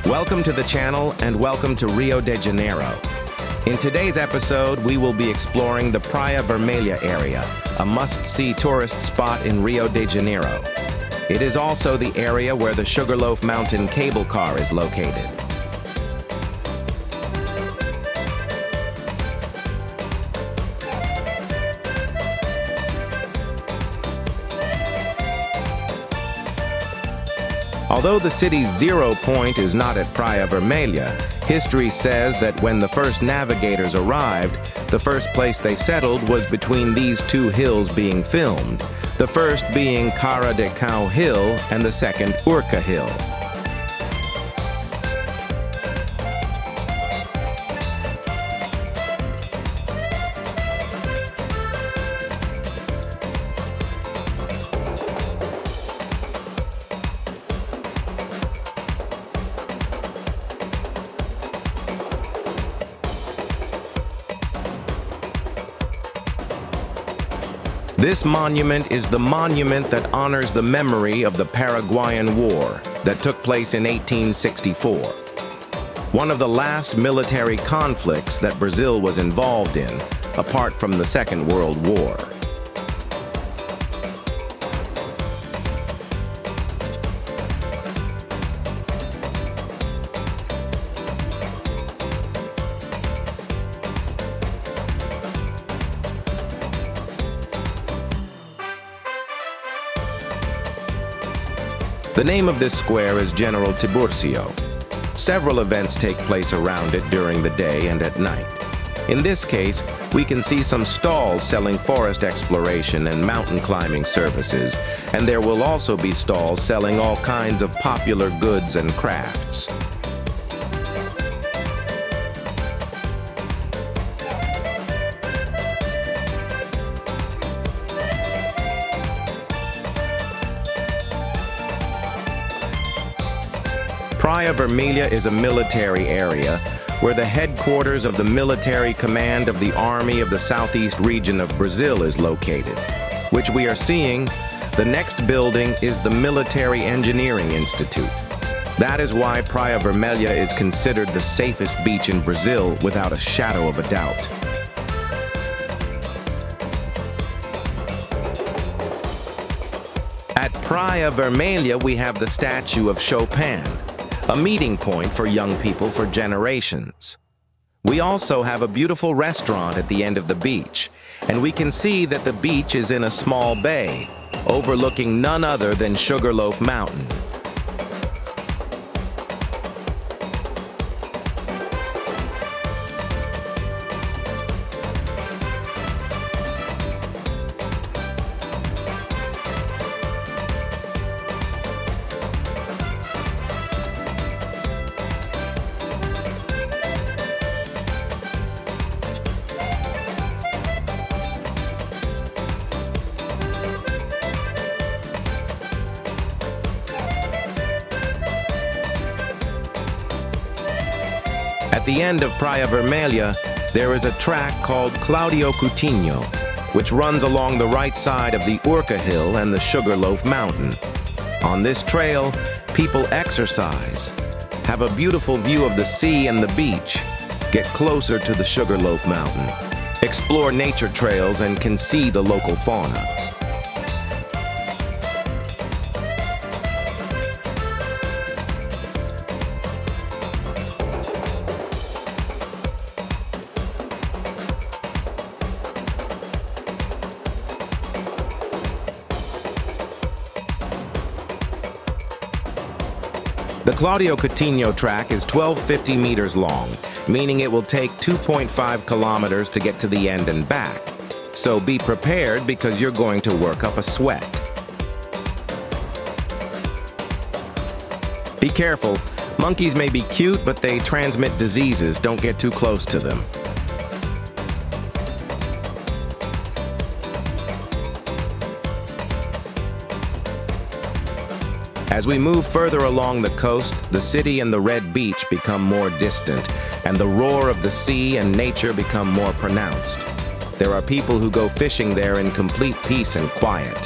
Welcome to the channel and welcome to Rio de Janeiro. In today's episode, we will be exploring the Praia Vermelha area, a must-see tourist spot in Rio de Janeiro. It is also the area where the Sugarloaf Mountain cable car is located. Although the city's zero point is not at Praia Vermelha, history says that when the first navigators arrived, the first place they settled was between these two hills being filmed, the first being Cara de Cão Hill and the second Urca Hill. This monument is the monument that honors the memory of the Paraguayan War that took place in 1864. One of the last military conflicts that Brazil was involved in, apart from the Second World War. The name of this square is General Tiburcio. Several events take place around it during the day and at night. In this case, we can see some stalls selling forest exploration and mountain climbing services, and there will also be stalls selling all kinds of popular goods and crafts. Praia Vermelha is a military area where the headquarters of the military command of the Army of the Southeast region of Brazil is located, which we are seeing. The next building is the Military Engineering Institute. That is why Praia Vermelha is considered the safest beach in Brazil without a shadow of a doubt. At Praia Vermelha, we have the statue of Chopin, a meeting point for young people for generations. We also have a beautiful restaurant at the end of the beach, and we can see that the beach is in a small bay, overlooking none other than Sugarloaf Mountain. At the end of Praia Vermelha, there is a track called Claudio Coutinho, which runs along the right side of the Urca Hill and the Sugarloaf Mountain. On this trail, people exercise, have a beautiful view of the sea and the beach, get closer to the Sugarloaf Mountain, explore nature trails, and can see the local fauna. The Claudio Coutinho track is 1250 meters long, meaning it will take 2.5 kilometers to get to the end and back. So be prepared because you're going to work up a sweat. Be careful. Monkeys may be cute, but they transmit diseases. Don't get too close to them. As we move further along the coast, the city and the red beach become more distant, and the roar of the sea and nature become more pronounced. There are people who go fishing there in complete peace and quiet.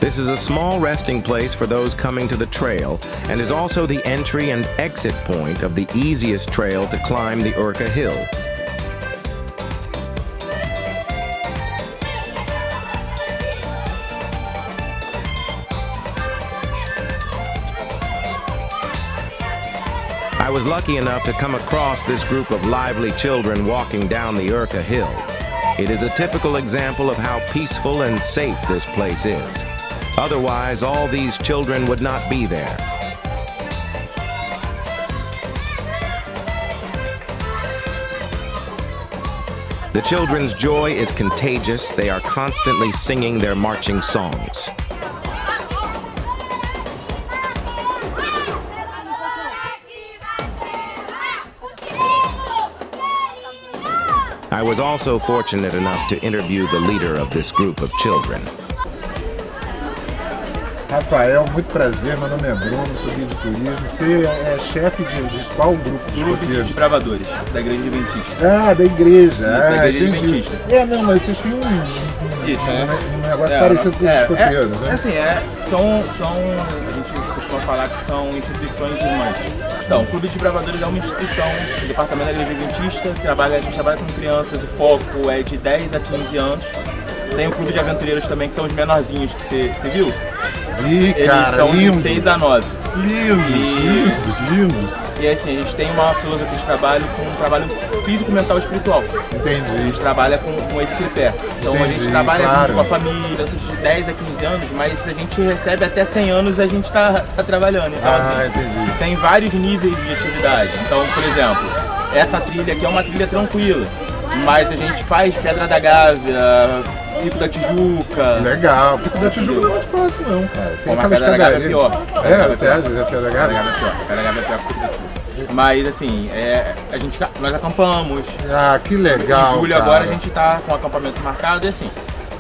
This is a small resting place for those coming to the trail and is also the entry and exit point of the easiest trail to climb the Urca Hill. I was lucky enough to come across this group of lively children walking down the Urca Hill. It is a typical example of how peaceful and safe this place is. Otherwise, all these children would not be there. The children's joy is contagious. They are constantly singing their marching songs. I was also fortunate enough to interview the leader of this group of children. Rafael, muito prazer, meu nome é Bruno, sou guia de turismo. Você é chefe de qual grupo de escoteiros? De bravadores, da Igreja Adventista. Ah, da igreja. Isso, da Igreja Adventista. Não, mas vocês têm um negócio parecido com os escoteiros, né? Assim, a gente costuma falar que são instituições irmãs. Então, o Clube de Bravadores é uma instituição, o departamento da Igreja Adventista, a gente trabalha com crianças, o foco é de 10 a 15 anos. Tem o Clube de Aventureiros também, que são os menorzinhos que você viu. Eles são de 6 a 9. Lindos. E assim, a gente tem uma filosofia de trabalho com um trabalho físico, mental e espiritual. Entendi. A gente trabalha com esse tripé. Então a gente trabalha junto com a família, de 10 a 15 anos, mas a gente recebe até 100 anos e a gente tá trabalhando. Então assim, tem vários níveis de atividade. Então, por exemplo, essa trilha aqui é uma trilha tranquila, mas a gente faz Pedra da Gávea, Pico da Tijuca. Legal, Pico da Tijuca não é muito fácil não, cara. Tem uma Pedra da Gávea é pior. Sério? Pedra da Gávea é pior. Pedra da Gávea é pior. Mas assim, nós acampamos. Ah, que legal. Em julho agora a gente tá com um acampamento marcado e assim,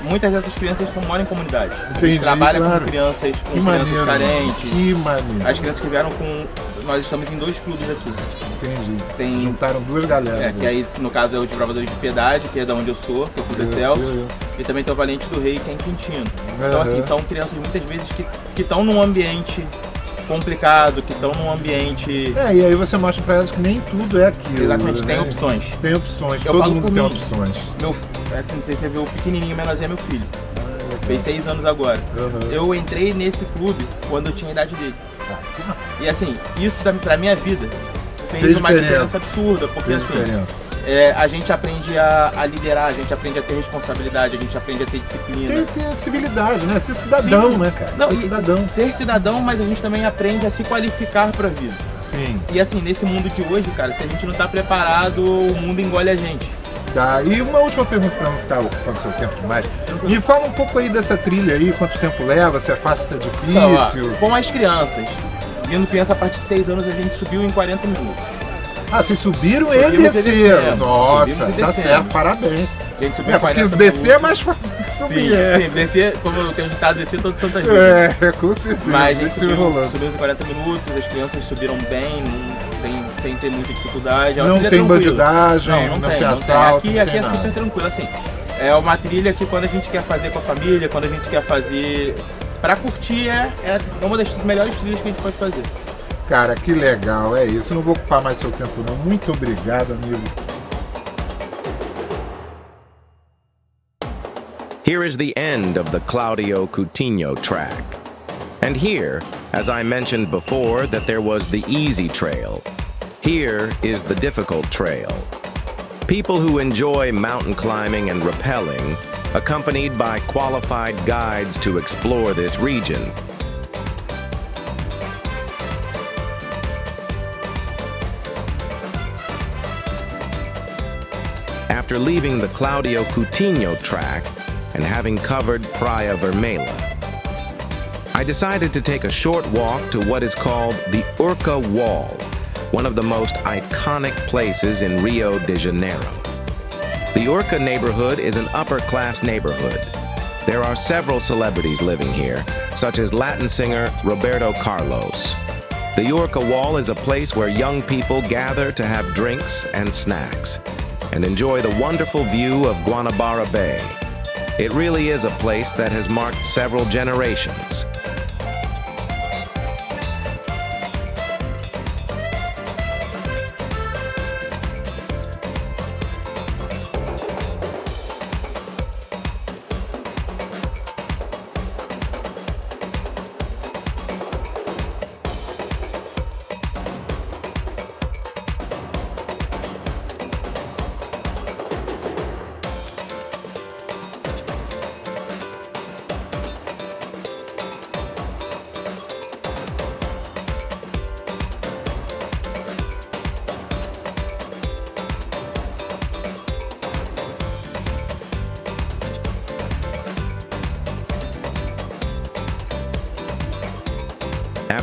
muitas dessas crianças moram em comunidade. Entendi, a gente trabalha claro. com crianças carentes. Que maneiro. As crianças que vieram com. Nós estamos em 2 clubes aqui. Entendi. Juntaram 2 galeras. Que aí, no caso, é o de Bravadores de Piedade, que é da onde eu sou, que é o Clube Celso. E também tem o Valente do Rei, que é em Quintino. Então, assim, são crianças muitas vezes que estão num ambiente complicado, que estão num ambiente... E aí você mostra pra elas que nem tudo é aquilo. Exatamente, né? tem opções. Tem opções, Eu todo falo mundo tem opções. Assim, não sei se você viu, o pequenininho, menorzinho é meu filho. Fez 6 anos agora. Eu entrei nesse clube quando eu tinha a idade dele. E assim, isso pra minha vida fez uma diferença absurda, porque assim, a gente aprende a liderar, a gente aprende a ter responsabilidade, a gente aprende a ter disciplina. Ter civilidade, né? Ser cidadão, né, cara? Não, ser cidadão, mas a gente também aprende a se qualificar pra vida. Sim. E assim, nesse mundo de hoje, cara, se a gente não tá preparado, o mundo engole a gente. Tá, e uma última pergunta para não ficar ocupando seu tempo demais. Me fala um pouco aí dessa trilha aí, quanto tempo leva, se é fácil, se é difícil. Então, com as crianças, vindo criança a partir de 6 anos, a gente subiu em 40 minutos. Ah, vocês subiram e desceram. Nossa, tá certo, parabéns. A gente subiu porque descer é mais fácil que subir. Sim, descer, como eu tenho ditado, descer todo Santa Rita. Com certeza. Mas a gente subiu em 40 minutos, as crianças subiram bem, sem ter muita dificuldade. Não tem bandidagem, não tem assalto. Aqui é super tranquilo, assim. É uma trilha que quando a gente quer fazer com a família, quando a gente quer fazer pra curtir, é uma das melhores trilhas que a gente pode fazer. Cara, que legal, é isso. Não vou ocupar mais seu tempo não. Muito obrigado, amigo. Here is the end of the Claudio Coutinho track. And here, as I mentioned before, that there was the easy trail. Here is the difficult trail. People who enjoy mountain climbing and rappelling, accompanied by qualified guides to explore this region. After leaving the Claudio Coutinho track and having covered Praia Vermelha, I decided to take a short walk to what is called the Urca Wall, one of the most iconic places in Rio de Janeiro. The Urca neighborhood is an upper-class neighborhood. There are several celebrities living here, such as Latin singer Roberto Carlos. The Urca Wall is a place where young people gather to have drinks and snacks and enjoy the wonderful view of Guanabara Bay. It really is a place that has marked several generations.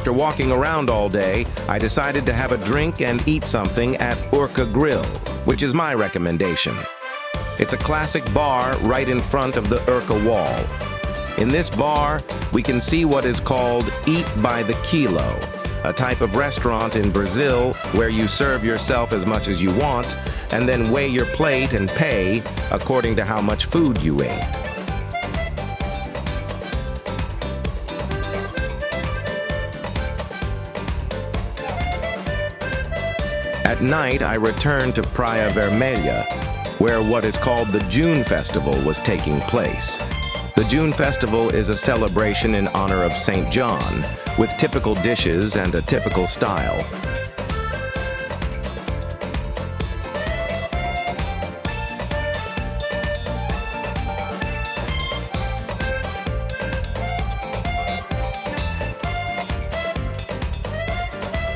After walking around all day, I decided to have a drink and eat something at Urca Grill, which is my recommendation. It's a classic bar right in front of the Urca Wall. In this bar, we can see what is called Eat by the Kilo, a type of restaurant in Brazil where you serve yourself as much as you want and then weigh your plate and pay according to how much food you ate. At night, I returned to Praia Vermelha, where what is called the June Festival was taking place. The June Festival is a celebration in honor of St. John, with typical dishes and a typical style.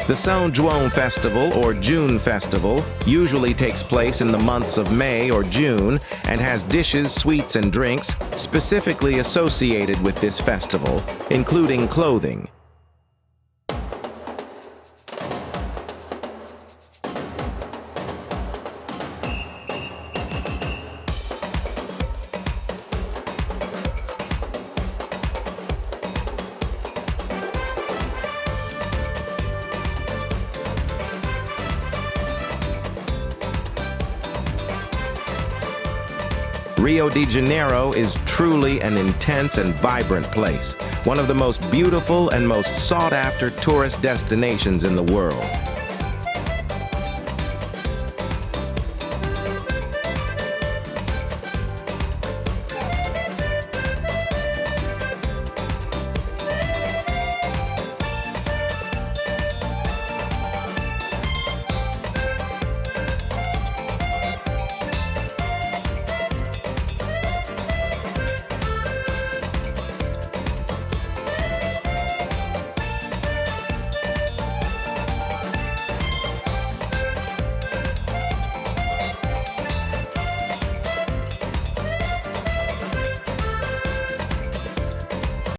The São João Festival, or June Festival, usually takes place in the months of May or June and has dishes, sweets, and drinks specifically associated with this festival, including clothing. Rio de Janeiro is truly an intense and vibrant place, one of the most beautiful and most sought-after tourist destinations in the world.